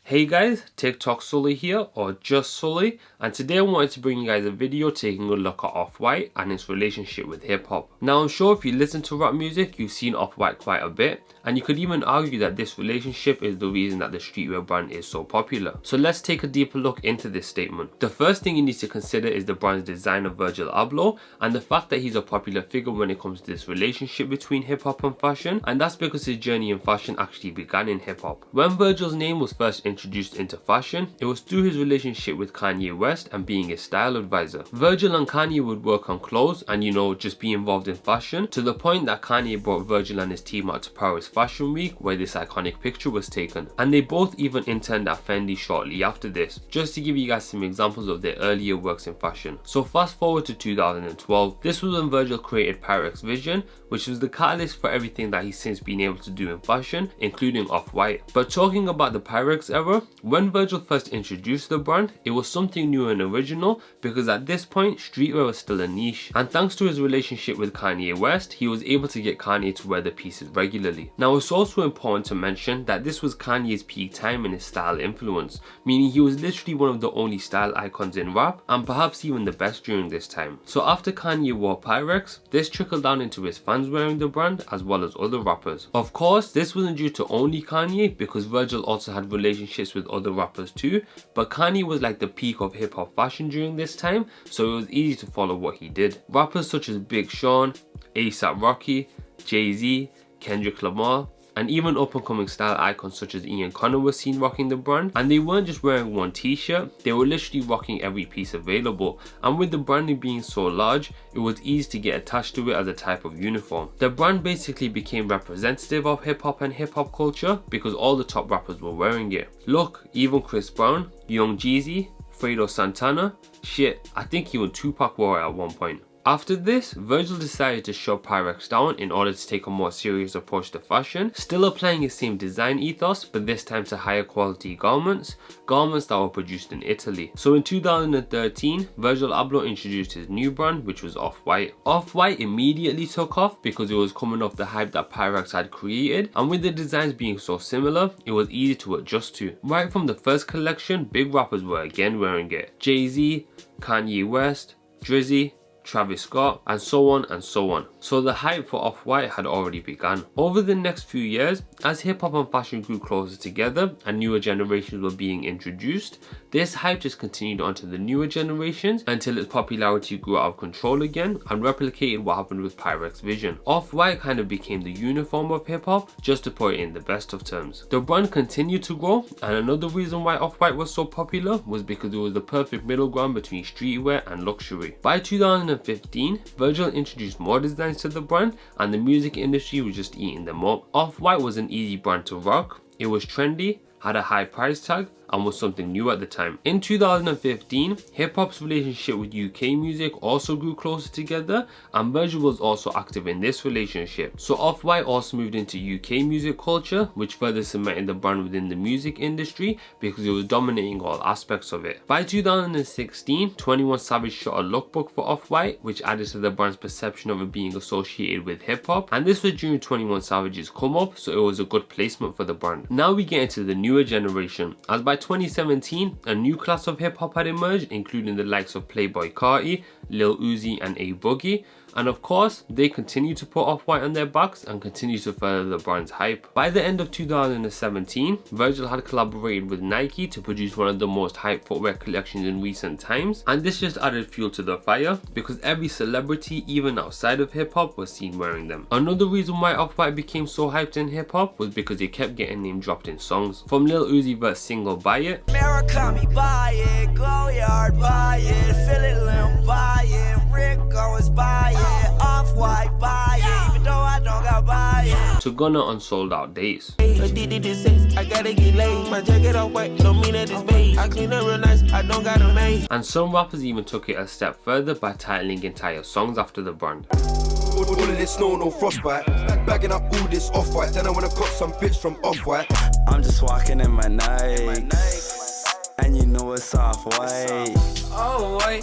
Hey guys, TikTok Sully here, or just Sully, and today I wanted to bring you guys a video taking a look at Off-White and its relationship with hip hop. Now I'm sure if you listen to rap music, you've seen Off-White quite a bit, and you could even argue that this relationship is the reason that the streetwear brand is so popular. So let's take a deeper look into this statement. The first thing you need to consider is the brand's designer Virgil Abloh, and the fact that he's a popular figure when it comes to this relationship between hip hop and fashion, and that's because his journey in fashion actually began in hip hop. When Virgil's name was first introduced into fashion, it was through his relationship with Kanye West and being his style advisor. Virgil and Kanye would work on clothes and just be involved in fashion, to the point that Kanye brought Virgil and his team out to Paris Fashion Week where this iconic picture was taken, and they both even interned at Fendi shortly after this, just to give you guys some examples of their earlier works in fashion. So fast forward to 2012, this was when Virgil created Pyrex Vision, which was the catalyst for everything that he's since been able to do in fashion, including Off-White. But talking about the Pyrex era, when Virgil first introduced the brand, it was something new and original because at this point, streetwear was still a niche. And thanks to his relationship with Kanye West, he was able to get Kanye to wear the pieces regularly. Now it's also important to mention that this was Kanye's peak time in his style influence, meaning he was literally one of the only style icons in rap, and perhaps even the best during this time. So after Kanye wore Pyrex, this trickled down into his fans wearing the brand as well as other rappers. Of course, this wasn't due to only Kanye, because Virgil also had relationships with other rappers too, but Kanye was like the peak of hip hop fashion during this time, so it was easy to follow what he did. Rappers such as Big Sean, A$AP Rocky, Jay-Z, Kendrick Lamar, and even up-and-coming style icons such as Ian Connor were seen rocking the brand, and they weren't just wearing one t-shirt, they were literally rocking every piece available, and with the branding being so large, it was easy to get attached to it as a type of uniform. The brand basically became representative of hip-hop and hip-hop culture because all the top rappers were wearing it. Look, even Chris Brown, Young Jeezy, Fredo Santana, shit, I think even Tupac wore it at one point. After this, Virgil decided to shut Pyrex down in order to take a more serious approach to fashion, still applying his same design ethos, but this time to higher quality garments that were produced in Italy. So in 2013, Virgil Abloh introduced his new brand, which was Off-White. Off-White immediately took off because it was coming off the hype that Pyrex had created, and with the designs being so similar, it was easy to adjust to. Right from the first collection, big rappers were again wearing it. Jay-Z, Kanye West, Drizzy, Travis Scott, and so on and so on. So the hype for Off-White had already begun. Over the next few years, as hip hop and fashion grew closer together and newer generations were being introduced, this hype just continued onto the newer generations until its popularity grew out of control again and replicated what happened with Pyrex Vision. Off-White kind of became the uniform of hip hop, just to put it in the best of terms. The brand continued to grow, and another reason why Off-White was so popular was because it was the perfect middle ground between streetwear and luxury. By 2015, Virgil introduced more designs to the brand, and the music industry was just eating them up. Off-White was an easy brand to rock, it was trendy, had a high price tag, and was something new at the time. In 2015, hip-hop's relationship with UK music also grew closer together, and Virgil was also active in this relationship. So Off-White also moved into UK music culture, which further cemented the brand within the music industry because it was dominating all aspects of it. By 2016, 21 Savage shot a lookbook for Off-White, which added to the brand's perception of it being associated with hip-hop, and this was during 21 Savage's come up, so it was a good placement for the brand. Now we get into the newer generation, as by 2017, a new class of hip hop had emerged, including the likes of Playboi Carti, Lil Uzi, and A Boogie. And of course, they continue to put Off-White on their backs and continue to further the brand's hype. By the end of 2017, Virgil had collaborated with Nike to produce one of the most hyped footwear collections in recent times, and this just added fuel to the fire because every celebrity, even outside of hip hop, was seen wearing them. Another reason why Off-White became so hyped in hip hop was because it kept getting name dropped in songs. From Lil Uzi Vert's single Buy It, America, me buy it, go yard, buy it, fill it, limb, buy it, Rick Owens, buy it. Off-White, buy it, even though I don't got buy it. to Gunna on Sold Out Days. I gotta get laid, my jacket off white, don't mean that it's beige. I clean up real nice, I don't got a maid. And some rappers even took it a step further by titling entire songs after the brand. All of this snow, no frostbite. Bagging up all this Off-White, then I wanna cop some bitch from Off-White. I'm just walking in my Nikes, and you know it's Off-White. Oh wait,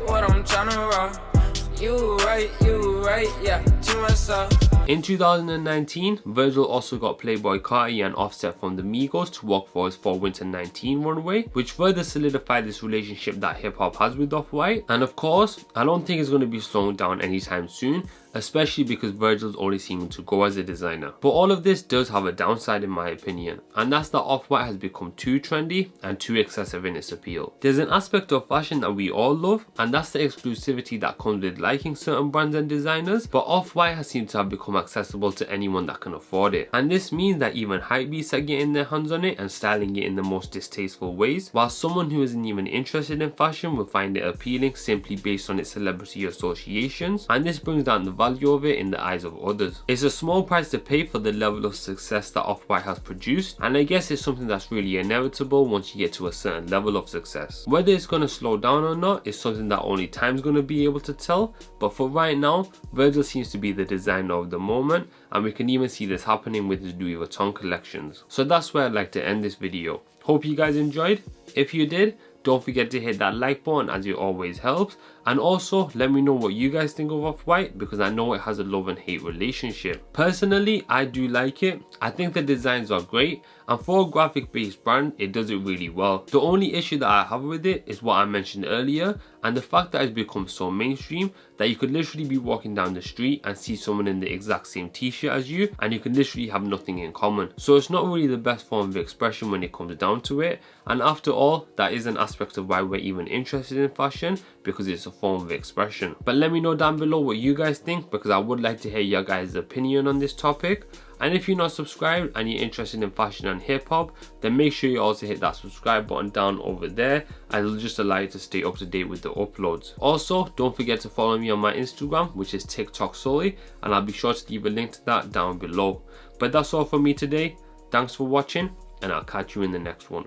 what I'm tryna rock. You right, yeah. In 2019, Virgil also got Playboy Carti and Offset from the Migos to work for his Fall Winter 19 runway, which further solidified this relationship that hip hop has with Off-White. And of course, I don't think it's going to be slowing down anytime soon, especially because Virgil's only seeming to go as a designer. But all of this does have a downside in my opinion, and that's that Off-White has become too trendy and too excessive in its appeal. There's an aspect of fashion that we all love, and that's the exclusivity that comes with liking certain brands and designers, but Off-White has seemed to have become accessible to anyone that can afford it. And this means that even hypebeasts are getting their hands on it and styling it in the most distasteful ways, while someone who isn't even interested in fashion will find it appealing simply based on its celebrity associations, and this brings down the value of it in the eyes of others. It's a small price to pay for the level of success that Off-White has produced, and I guess it's something that's really inevitable once you get to a certain level of success. Whether it's going to slow down or not is something that only time's going to be able to tell, but for right now, Virgil seems to be the designer of the moment, and we can even see this happening with his Louis Vuitton collections. So that's where I'd like to end this video. Hope you guys enjoyed. If you did, don't forget to hit that like button, as it always helps, and also let me know what you guys think of Off-White, because I know it has a love and hate relationship. Personally, I do like it. I think the designs are great, and for a graphic based brand, it does it really well. The only issue that I have with it is what I mentioned earlier, and the fact that it's become so mainstream that you could literally be walking down the street and see someone in the exact same t-shirt as you, and you can literally have nothing in common. So it's not really the best form of expression when it comes down to it, and after all, that is an aspect of why we're even interested in fashion, because it's a form of expression. But let me know down below what you guys think, because I would like to hear your guys' opinion on this topic. And if you're not subscribed and you're interested in fashion and hip hop, then make sure you also hit that subscribe button down over there, and it'll just allow you to stay up to date with the uploads. Also, don't forget to follow me on my Instagram, which is TikTok solely, and I'll be sure to leave a link to that down below. But that's all for me today. Thanks for watching, and I'll catch you in the next one.